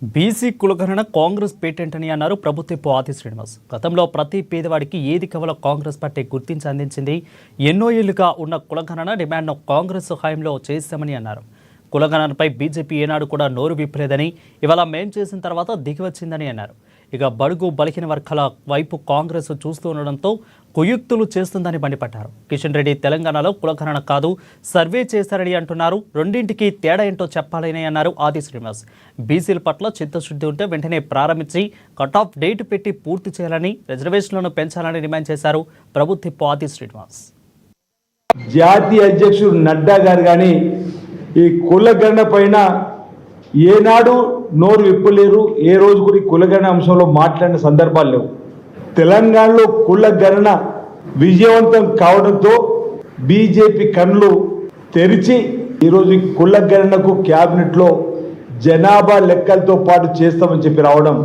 BC కులగణన Congress patent అని అన్నారు ప్రభుత్వపు ఆది శ్రీనివాస్. గతంలో ప్రతి పేదవాడికి ఏది కావాలో కాంగ్రెస్ పార్టీ గుర్తించి అందించింది. ఎన్నో ఏళ్లుగా ఉన్న కులగణన డిమాండ్ను కాంగ్రెస్ హయాంలో చేశామని అన్నారు. కులగణనపై బీజేపీ ఏనాడు కూడా నోరు విప్పలేదని, ఇవాళ మేం చేసిన తర్వాత దిగివచ్చిందని అన్నారు. ఇక బడుగు బలహీన వర్గాల వైపు కాంగ్రెస్ చూస్తూ ఉండడంతో కుయుక్తులు చేస్తుందని మండిపడ్డారు. కిషన్ రెడ్డి తెలంగాణలో కులగణన కాదు సర్వే చేశారని అంటున్నారు. రెండింటికి తేడా ఏంటో చెప్పాలని అన్నారు ఆది శ్రీనివాస్. బీసీల పట్ల చిత్తశుద్ధి ఉంటే వెంటనే ప్రారంభించి కట్ ఆఫ్ డేట్ పెట్టి పూర్తి చేయాలని, రిజర్వేషన్లను పెంచాలని డిమాండ్ చేశారు ప్రభుత్వపు ఆది శ్రీనివాస్. జాతీయ అధ్యక్షుడు నడ్డా గారు కానీ ఈ కులగణన పైన ఏనాడు నోరు విప్పలేరు. ఏ రోజు కూడా ఈ కులగణన అంశంలో మాట్లాడిన సందర్భాలు లేవు. తెలంగాణలో కులగణన విజయవంతం కావడంతో బీజేపీ కన్నులు తెరిచి ఈరోజు కులగణనకు క్యాబినెట్లో జనాభా లెక్కలతో పాటు చేస్తామని చెప్పి రావడం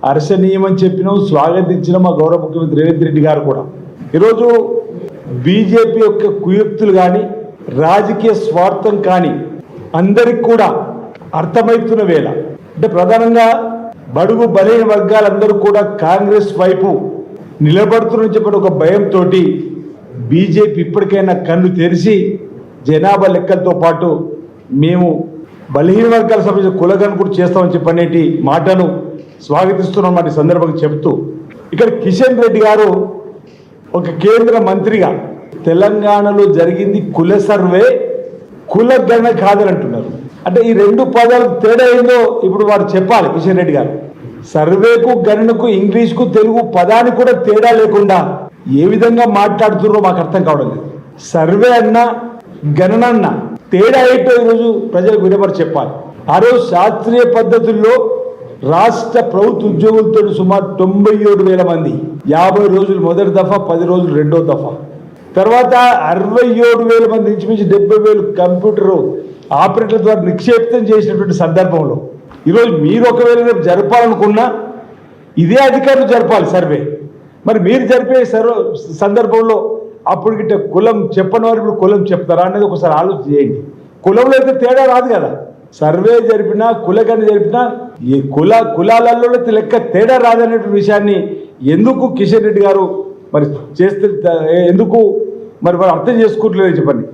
హర్షణీయమని చెప్పినాం, స్వాగతించిన మా గౌరవ ముఖ్యమంత్రి రేవంత్ రెడ్డి గారు కూడా. ఈరోజు బీజేపీ యొక్క కుయుక్తులు కానీ రాజకీయ స్వార్థం కానీ అందరికి కూడా అర్థమవుతున్న వేళ, అంటే ప్రధానంగా బడుగు బలహీన వర్గాలందరూ కూడా కాంగ్రెస్ వైపు నిలబడుతున్న చెప్పిన ఒక భయంతో బీజేపీ ఇప్పటికైనా కన్ను తెరిచి జనాభా లెక్కలతో పాటు మేము బలహీన వర్గాల సంబంధించిన కులగణన కూడా చేస్తామని చెప్పనేటి మాటను స్వాగతిస్తున్నాం అనే సందర్భంగా చెబుతూ, ఇక్కడ కిషన్ రెడ్డి గారు ఒక కేంద్ర మంత్రిగా తెలంగాణలో జరిగింది కుల సర్వే, కులగణన కాదని అంటున్నారు. అంటే ఈ రెండు పదాలకు తేడా ఏందో ఇప్పుడు వారు చెప్పాలి. కిషన్ రెడ్డి గారు సర్వేకు గణనకు ఇంగ్లీష్కు తెలుగు పదానికి కూడా తేడా లేకుండా ఏ విధంగా మాట్లాడుతున్నారో మాకు అర్థం కావడం లేదు. సర్వే అన్నా గణన అన్నా తేడా ఏంటో ఈరోజు ప్రజలకు వినపడి చెప్పాలి. ఆ రోజు శాస్త్రీయ పద్ధతుల్లో రాష్ట్ర ప్రభుత్వ ఉద్యోగులతో సుమారు 97,000 మంది 50 రోజులు మొదటి దఫా, 10 రోజులు రెండో దఫా, తర్వాత 67,000 మంది ఇంచుమించు 70,000 కంప్యూటర్ ఆపరేటర్ల ద్వారా నిక్షేపితం చేసినటువంటి సందర్భంలో ఈరోజు మీరు ఒకవేళ రేపు జరపాలనుకున్నా ఇదే అధికారులు జరపాలి సర్వే. మరి మీరు జరిపే సందర్భంలో అప్పుడు గిట్ట కులం చెప్పని వారు ఇప్పుడు కులం చెప్తారా అనేది ఒకసారి ఆలోచన చేయండి. కులంలో అయితే తేడా రాదు కదా. సర్వే జరిపినా కులగణన జరిపినా ఈ కులాలలో లెక్క తేడా రాదనేటువంటి విషయాన్ని ఎందుకు కిషన్ రెడ్డి గారు మరి చేస్తే ఎందుకు మరి వారు అర్థం చేసుకుంటలేదని చెప్పండి.